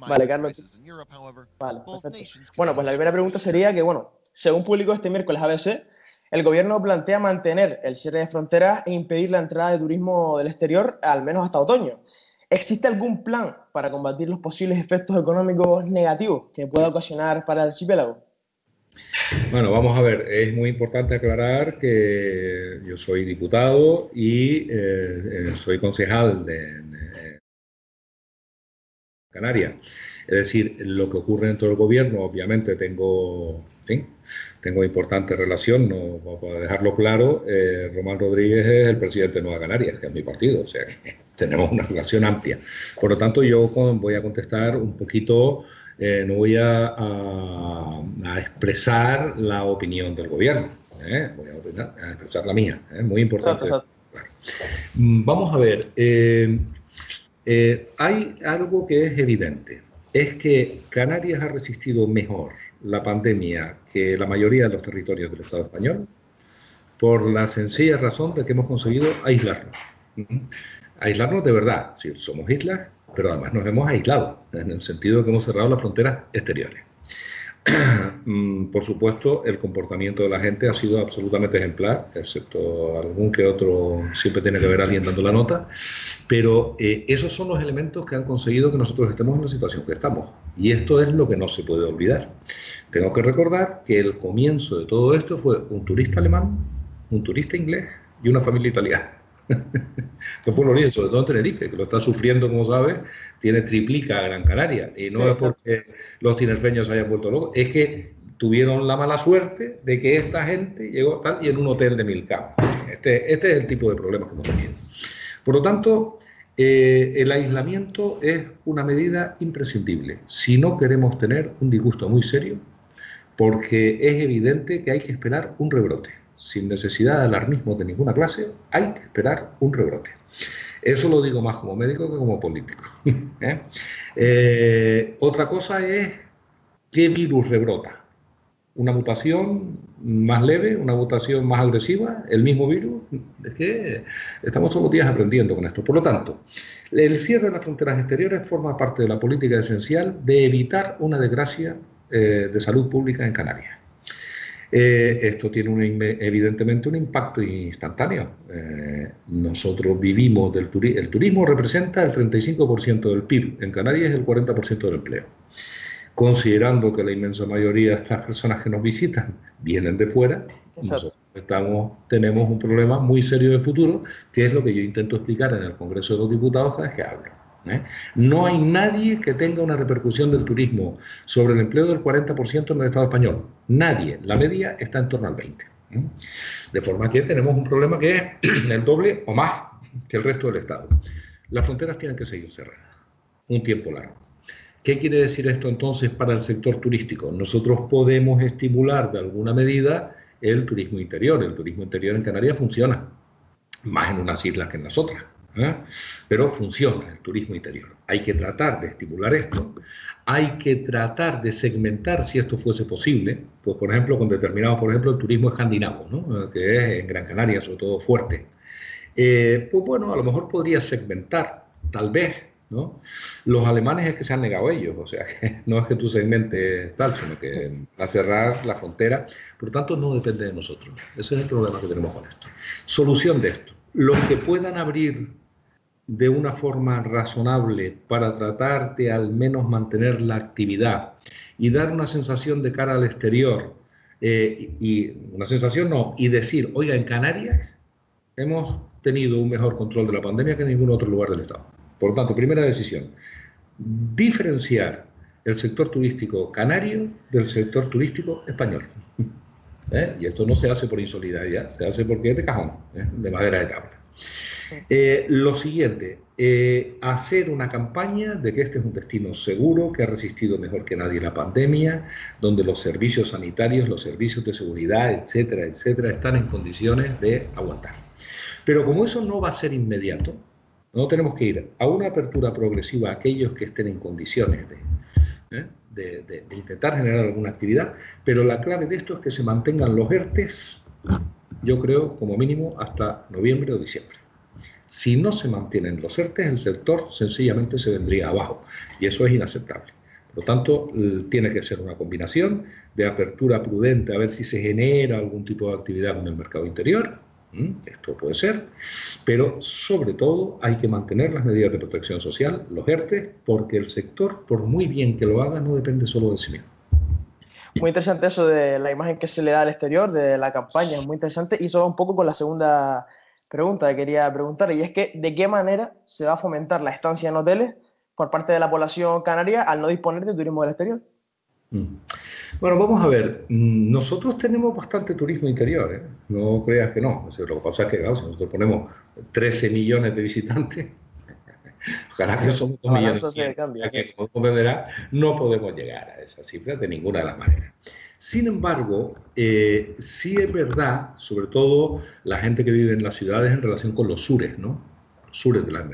Vale, Carlos. Vale, perfecto. Bueno, pues la primera pregunta sería que, bueno, según publicó este miércoles ABC, el gobierno plantea mantener el cierre de fronteras e impedir la entrada de turismo del exterior al menos hasta otoño. ¿Existe algún plan para combatir los posibles efectos económicos negativos que pueda ocasionar para el archipiélago? Bueno, vamos a ver, es muy importante aclarar que yo soy diputado y soy concejal de Canarias. Es decir, lo que ocurre dentro del gobierno, obviamente tengo, en fin, tengo importante relación, no para dejarlo claro, Román Rodríguez es el presidente de Nueva Canarias, que es mi partido, o sea, que tenemos una relación amplia. Por lo tanto, yo voy a contestar un poquito, no voy a expresar la opinión del gobierno, voy a expresar la mía, muy importante. Exacto, exacto. Claro. Vamos a ver. Hay algo que es evidente, es que Canarias ha resistido mejor la pandemia que la mayoría de los territorios del Estado español por la sencilla razón de que hemos conseguido aislarnos. Aislarnos de verdad, sí, somos islas, pero además nos hemos aislado, en el sentido de que hemos cerrado las fronteras exteriores. Por supuesto, el comportamiento de la gente ha sido absolutamente ejemplar, excepto algún que otro, siempre tiene que haber alguien dando la nota, pero esos son los elementos que han conseguido que nosotros estemos en la situación que estamos. Y esto es lo que no se puede olvidar. Tengo que recordar que el comienzo de todo esto fue un turista alemán, un turista inglés y una familia italiana. Esto fue un origen, sobre todo en Tenerife, que lo está sufriendo, como sabes, triplica a Gran Canaria. Y no sí, es porque los tinerfeños se hayan vuelto locos, es que tuvieron la mala suerte de que esta gente llegó tal y en un hotel de 1000 camas. Este es el tipo de problemas que hemos tenido. Por lo tanto, el aislamiento es una medida imprescindible si no queremos tener un disgusto muy serio, porque es evidente que hay que esperar un rebrote. Sin necesidad de alarmismo de ninguna clase, hay que esperar un rebrote. Eso lo digo más como médico que como político. Otra cosa es qué virus rebrota. Una mutación más leve, una mutación más agresiva, el mismo virus. Es que estamos todos los días aprendiendo con esto. Por lo tanto, el cierre de las fronteras exteriores forma parte de la política esencial de evitar una desgracia de salud pública en Canarias. Esto tiene evidentemente un impacto instantáneo. Nosotros vivimos del turismo. El turismo representa el 35% del PIB. En Canarias es el 40% del empleo. Considerando que la inmensa mayoría de las personas que nos visitan vienen de fuera, nosotros tenemos un problema muy serio de futuro, que es lo que yo intento explicar en el Congreso de los Diputados cada vez que hablo. No hay nadie que tenga una repercusión del turismo sobre el empleo del 40% en el Estado español. Nadie. La media está en torno al 20%. De forma que tenemos un problema que es el doble o más que el resto del Estado. Las fronteras tienen que seguir cerradas un tiempo largo. ¿Qué quiere decir esto entonces para el sector turístico? Nosotros podemos estimular de alguna medida el turismo interior. El turismo interior en Canarias funciona, más en unas islas que en las otras. Pero funciona el turismo interior. Hay que tratar de estimular esto, hay que tratar de segmentar si esto fuese posible, pues por ejemplo con determinados, por ejemplo el turismo escandinavo, ¿no? Que es en Gran Canaria sobre todo fuerte. Pues bueno, a lo mejor podría segmentar, tal vez, ¿no? Los alemanes es que se han negado ellos, o sea que no es que tú segmentes tal, sino que a cerrar la frontera, por lo tanto no depende de nosotros. Ese es el problema que tenemos con esto. Solución de esto: los que puedan abrir de una forma razonable para tratar de al menos mantener la actividad y dar una sensación de cara al exterior, y una sensación no, y decir, oiga, en Canarias hemos tenido un mejor control de la pandemia que en ningún otro lugar del Estado. Por lo tanto, primera decisión, diferenciar el sector turístico canario del sector turístico español. Y esto no se hace por insolidaridad, se hace porque es de cajón, de madera de tabla. Lo siguiente, hacer una campaña de que este es un destino seguro, que ha resistido mejor que nadie la pandemia, donde los servicios sanitarios, los servicios de seguridad, etcétera, etcétera, están en condiciones de aguantar. Pero como eso no va a ser inmediato, no tenemos que ir a una apertura progresiva a aquellos que estén en condiciones de intentar generar alguna actividad, pero la clave de esto es que se mantengan los ERTES, yo creo, como mínimo hasta noviembre o diciembre. Si no se mantienen los ERTE, el sector sencillamente se vendría abajo y eso es inaceptable. Por lo tanto, tiene que ser una combinación de apertura prudente a ver si se genera algún tipo de actividad en el mercado interior. Esto puede ser, pero sobre todo hay que mantener las medidas de protección social, los ERTE, porque el sector, por muy bien que lo haga, no depende solo de sí mismo. Muy interesante eso de la imagen que se le da al exterior, de la campaña, es muy interesante. Y eso va un poco con la segunda pregunta que quería preguntar, y es que ¿de qué manera se va a fomentar la estancia en hoteles por parte de la población canaria al no disponer de turismo del exterior? Bueno, vamos a ver, nosotros tenemos bastante turismo interior, ¿eh? No creas que no. O sea, lo que pasa es que, claro, si nosotros ponemos 13 millones de visitantes, ojalá que somos 2 millones, que como comprenderá, no podemos llegar a esa cifra de ninguna de las maneras. Sin embargo, sí es verdad, sobre todo la gente que vive en las ciudades en relación con los sures, ¿no? Los sures de la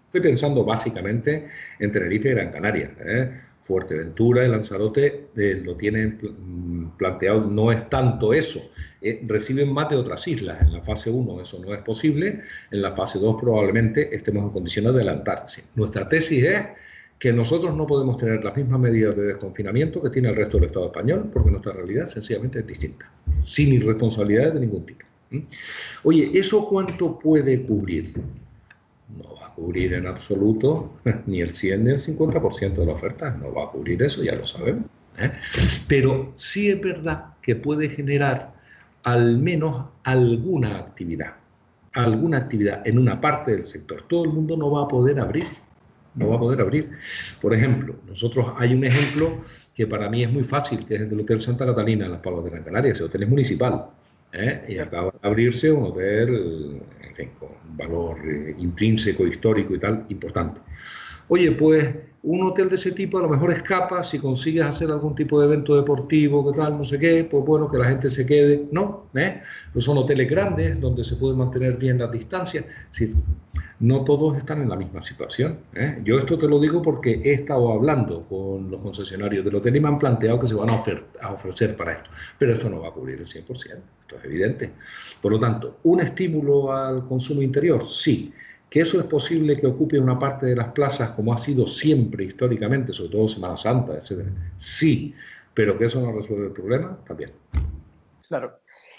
estoy pensando básicamente en Tenerife y Gran Canaria, ¿eh? Fuerteventura, el Lanzarote lo tienen planteado, no es tanto eso, reciben más de otras islas. En la fase 1 eso no es posible, en la fase 2 probablemente estemos en condiciones de adelantarse. Nuestra tesis es que nosotros no podemos tener las mismas medidas de desconfinamiento que tiene el resto del Estado español, porque nuestra realidad sencillamente es distinta, sin irresponsabilidades de ningún tipo. Oye, ¿eso cuánto puede cubrir? No va a cubrir en absoluto ni el 100 ni el 50% de la oferta, no va a cubrir eso, ya lo sabemos. Pero sí es verdad que puede generar al menos alguna actividad en una parte del sector. Todo el mundo no va a poder abrir, no va a poder abrir. Por ejemplo, hay un ejemplo que para mí es muy fácil, que es el del Hotel Santa Catalina en Las Palmas de Gran Canaria. Ese hotel es municipal. Y acaba de abrirse un hotel, en fin, con un valor intrínseco, histórico y tal, importante. Oye, pues un hotel de ese tipo a lo mejor escapa si consigues hacer algún tipo de evento deportivo, que tal, no sé qué, pues bueno, que la gente se quede, ¿no? Pues son hoteles grandes donde se pueden mantener bien las distancias. Sí, no todos están en la misma situación. Yo esto te lo digo porque he estado hablando con los concesionarios del hotel y me han planteado que se van a ofrecer para esto. Pero esto no va a cubrir el 100%, esto es evidente. Por lo tanto, ¿un estímulo al consumo interior? Sí. ¿Que eso es posible que ocupe una parte de las plazas como ha sido siempre históricamente, sobre todo Semana Santa, etcétera? Sí. ¿Pero que eso no resuelve el problema? También. Claro.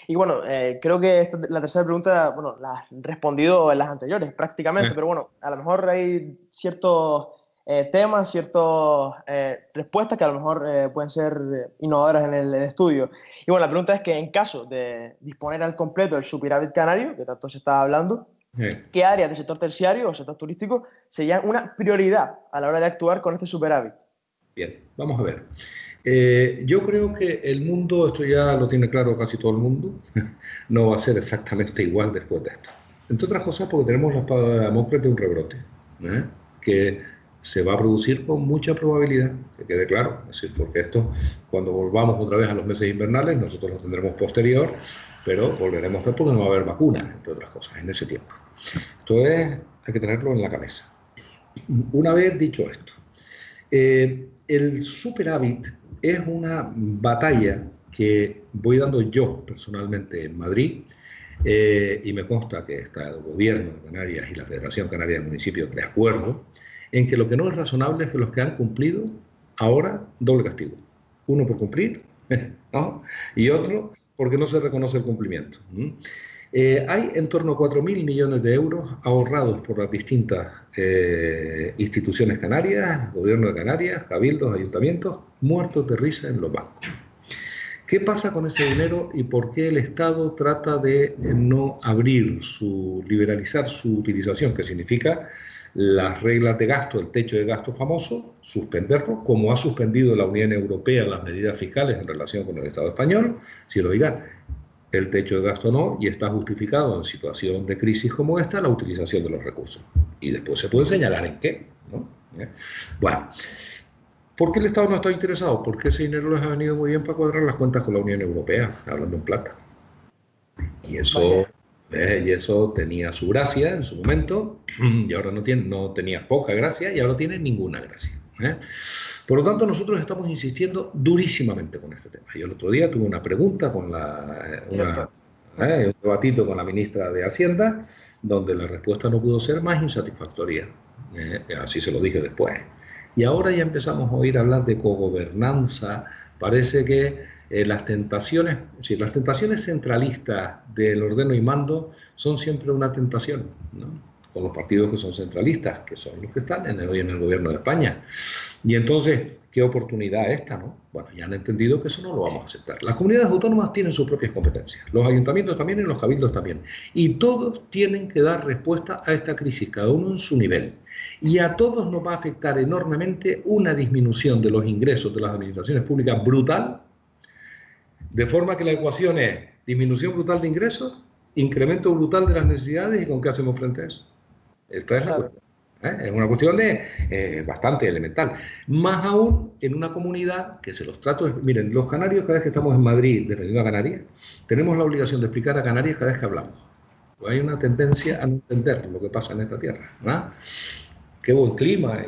Y bueno, creo que la tercera pregunta, bueno, la has respondido en las anteriores prácticamente, pero bueno, a lo mejor hay ciertos temas, ciertas respuestas que a lo mejor pueden ser innovadoras en el estudio. Y bueno, la pregunta es que en caso de disponer al completo del superávit canario, que tanto se está hablando, ¿qué áreas del sector terciario o sector turístico serían una prioridad a la hora de actuar con este superávit? Bien, vamos a ver. Yo creo que el mundo, esto ya lo tiene claro casi todo el mundo, no va a ser exactamente igual después de esto. Entre otras cosas porque tenemos la espada de Damocles de un rebrote, que se va a producir con mucha probabilidad, que quede claro. Es decir, porque esto, cuando volvamos otra vez a los meses invernales, nosotros lo tendremos posterior, pero volveremos a ver porque no va a haber vacunas, entre otras cosas, en ese tiempo. Entonces, hay que tenerlo en la cabeza. Una vez dicho esto, el superávit es una batalla que voy dando yo personalmente en Madrid y me consta que está el Gobierno de Canarias y la Federación Canaria de Municipios de acuerdo en que lo que no es razonable es que los que han cumplido ahora doble castigo. Uno por cumplir, ¿no? Y otro porque no se reconoce el cumplimiento. Hay en torno a 4.000 millones de euros ahorrados por las distintas instituciones canarias, Gobierno de Canarias, cabildos, ayuntamientos, muertos de risa en los bancos. ¿Qué pasa con ese dinero y por qué el Estado trata de no liberalizar su utilización, que significa las reglas de gasto, el techo de gasto famoso, suspenderlo, como ha suspendido la Unión Europea las medidas fiscales en relación con el Estado español? Si lo diga, el techo de gasto no, y está justificado en situación de crisis como esta la utilización de los recursos. Y después se puede señalar en qué, ¿no? Bueno, ¿por qué el Estado no está interesado? Porque ese dinero les ha venido muy bien para cuadrar las cuentas con la Unión Europea, hablando en plata. Y eso tenía su gracia en su momento, y ahora no tenía poca gracia, y ahora tiene ninguna gracia. Por lo tanto, nosotros estamos insistiendo durísimamente con este tema. Yo el otro día tuve una pregunta con Un debatito con la ministra de Hacienda, donde la respuesta no pudo ser más insatisfactoria. Así se lo dije después. Y ahora ya empezamos a oír hablar de cogobernanza. Parece que las tentaciones centralistas del ordeno y mando son siempre una tentación, ¿no? Con los partidos que son centralistas, que son los que están hoy en el gobierno de España. Y entonces, ¿qué oportunidad esta, no? Bueno, ya han entendido que eso no lo vamos a aceptar. Las comunidades autónomas tienen sus propias competencias, los ayuntamientos también y los cabildos también. Y todos tienen que dar respuesta a esta crisis, cada uno en su nivel. Y a todos nos va a afectar enormemente una disminución de los ingresos de las administraciones públicas brutal, de forma que la ecuación es disminución brutal de ingresos, incremento brutal de las necesidades, ¿y con qué hacemos frente a eso? Esta es la cuestión. Es una cuestión bastante elemental. Más aún en una comunidad que se los trato... Miren, los canarios, cada vez que estamos en Madrid defendiendo a Canarias, tenemos la obligación de explicar a Canarias cada vez que hablamos. Pues hay una tendencia a no entender lo que pasa en esta tierra, ¿no? Qué buen clima,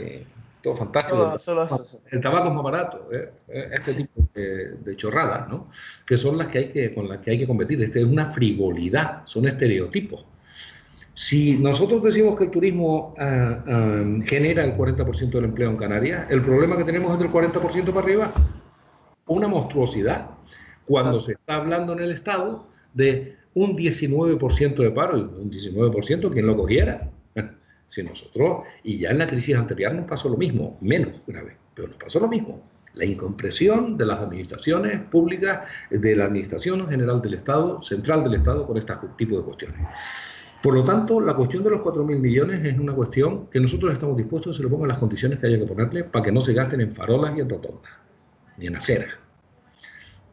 todo fantástico. Solo eso. El tabaco es más barato. Este tipo de chorradas, ¿no? Que son con las que hay que competir. Es una frivolidad, son estereotipos. Si nosotros decimos que el turismo genera el 40% del empleo en Canarias, el problema que tenemos es del 40% para arriba. Una monstruosidad. Cuando se está hablando en el Estado de un 19% de paro, y un 19%, ¿quién lo cogiera? Si nosotros, y ya en la crisis anterior nos pasó lo mismo, menos grave, pero nos pasó lo mismo. La incomprensión de las administraciones públicas, de la Administración General del Estado, Central del Estado, con este tipo de cuestiones. Por lo tanto, la cuestión de los 4.000 millones es una cuestión que nosotros estamos dispuestos a se lo pongan las condiciones que haya que ponerle para que no se gasten en farolas y en rotondas, ni en aceras.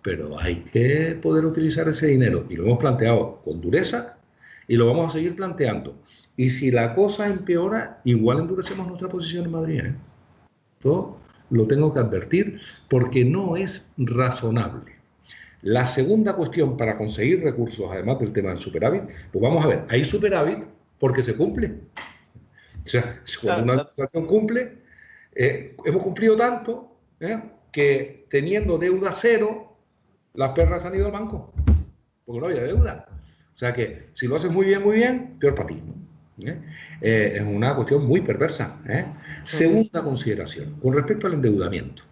Pero hay que poder utilizar ese dinero, y lo hemos planteado con dureza, y lo vamos a seguir planteando. Y si la cosa empeora, igual endurecemos nuestra posición en Madrid. Esto lo tengo que advertir, porque no es razonable. La segunda cuestión para conseguir recursos, además del tema del superávit, pues vamos a ver, hay superávit porque se cumple. O sea, cuando una administración cumple, hemos cumplido tanto que teniendo deuda cero, las perras han ido al banco, porque no había deuda. O sea que si lo haces muy bien, peor para ti, ¿no? Es una cuestión muy perversa. Segunda consideración, con respecto al endeudamiento.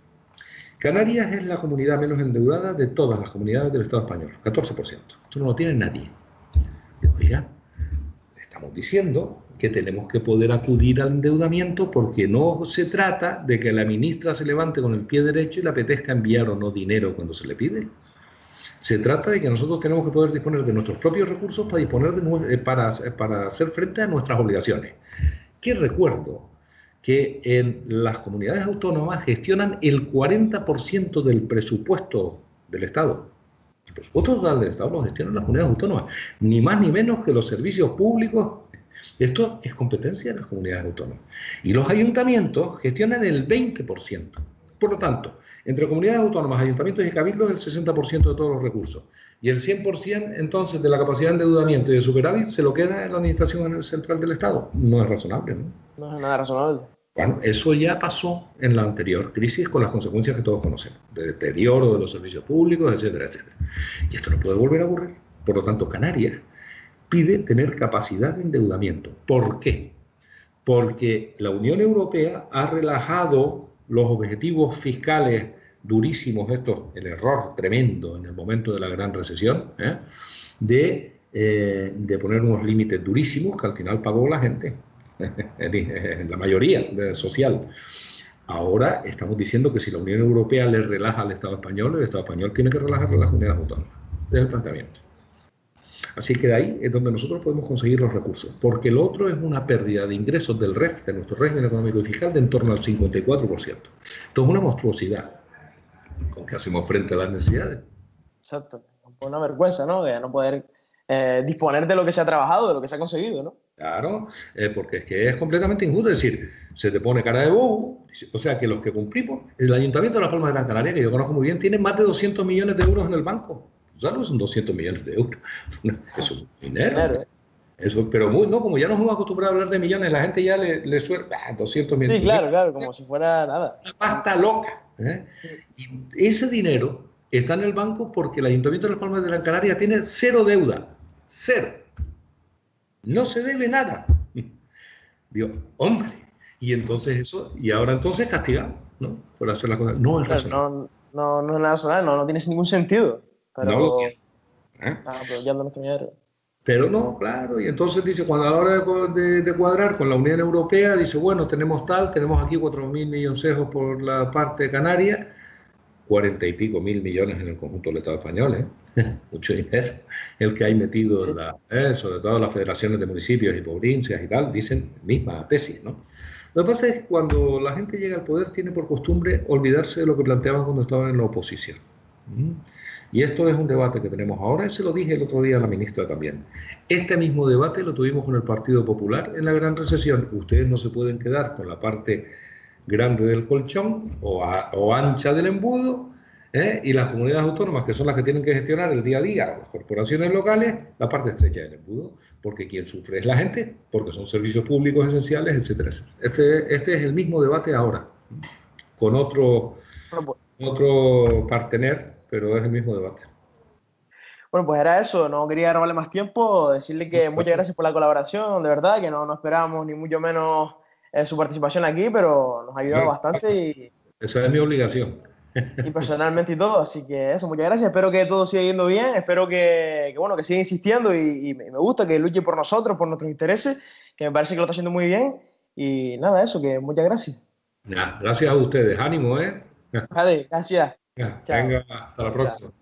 Canarias es la comunidad menos endeudada de todas las comunidades del Estado español, 14%. Esto no lo tiene nadie. Oiga, estamos diciendo que tenemos que poder acudir al endeudamiento porque no se trata de que la ministra se levante con el pie derecho y le apetezca enviar o no dinero cuando se le pide. Se trata de que nosotros tenemos que poder disponer de nuestros propios recursos para hacer frente a nuestras obligaciones. Que recuerdo que en las comunidades autónomas gestionan el 40% del presupuesto del Estado. El presupuesto total del Estado lo gestionan las comunidades autónomas, ni más ni menos que los servicios públicos. Esto es competencia de las comunidades autónomas. Y los ayuntamientos gestionan el 20%. Por lo tanto, entre comunidades autónomas, ayuntamientos y cabildos, el 60% de todos los recursos. Y el 100% entonces de la capacidad de endeudamiento y de superávit se lo queda en la Administración Central del Estado. No es razonable, ¿no? No es nada razonable. Bueno, eso ya pasó en la anterior crisis con las consecuencias que todos conocemos, de deterioro de los servicios públicos, etcétera, etcétera. Y esto no puede volver a ocurrir. Por lo tanto, Canarias pide tener capacidad de endeudamiento. ¿Por qué? Porque la Unión Europea ha relajado los objetivos fiscales durísimos, el error tremendo en el momento de la gran recesión, de poner unos límites durísimos que al final pagó la gente, la mayoría social. Ahora estamos diciendo que si la Unión Europea le relaja al Estado español, el Estado español tiene que relajar a las comunidades autónomas. Ese es el planteamiento. Así que de ahí es donde nosotros podemos conseguir los recursos, porque lo otro es una pérdida de ingresos del REF, de nuestro régimen económico y fiscal, de en torno al 54%. Esto es una monstruosidad. ¿Con qué hacemos frente a las necesidades? Exacto. Una vergüenza, ¿no? De no poder disponer de lo que se ha trabajado, de lo que se ha conseguido, ¿no? Claro, porque es que es completamente injusto. Es decir, se te pone cara de bobo. O sea, que los que cumplimos, el Ayuntamiento de Las Palmas de Gran Canaria, que yo conozco muy bien, tiene más de 200 millones de euros en el banco. O sea, no son 200 millones de euros. Eso es dinero. Eso, pero no, como ya nos hemos acostumbrado a hablar de millones, la gente ya le suena 200 millones. Sí, claro, como si fuera nada. Una pasta loca. Y ese dinero está en el banco porque el Ayuntamiento de Las Palmas de Gran Canaria tiene cero deuda. Cero. No se debe nada. Digo, hombre. Y entonces eso, y ahora entonces castigado, ¿no? Por hacer las cosas. No es razonable. No es nada razonable, no tiene ningún sentido. Pero, no lo tiene. apoyando nuestro dinero. Pero no, claro, y entonces dice, cuando a la hora de cuadrar con la Unión Europea, dice, bueno, tenemos aquí 4.000 milloncejos por la parte canaria, 40 y pico mil millones en el conjunto del Estado español, mucho dinero, el que hay metido, sí. Sobre todo las federaciones de municipios y provincias y tal, dicen misma tesis, ¿no? Lo que pasa es que cuando la gente llega al poder tiene por costumbre olvidarse de lo que planteaban cuando estaban en la oposición. Y esto es un debate que tenemos ahora, y se lo dije el otro día a la ministra también. Este mismo debate lo tuvimos con el Partido Popular en la gran recesión. Ustedes no se pueden quedar con la parte grande del colchón o ancha del embudo, y las comunidades autónomas, que son las que tienen que gestionar el día a día, las corporaciones locales, la parte estrecha del embudo, porque quien sufre es la gente, porque son servicios públicos esenciales, etcétera, etcétera. Este es el mismo debate ahora, con otro partener, pero es el mismo debate. Bueno, pues era eso, no quería robarle más tiempo, decirle que muchas gracias por la colaboración, de verdad, que no esperábamos ni mucho menos su participación aquí, pero nos ha ayudado bastante y... Esa es mi obligación. Y personalmente y todo, así que eso, muchas gracias, espero que todo siga yendo bien, espero que siga insistiendo y me gusta que luche por nosotros, por nuestros intereses, que me parece que lo está haciendo muy bien y nada, eso, que muchas gracias. Gracias a ustedes, ánimo, Vale, gracias. Venga, hasta la próxima. Chao.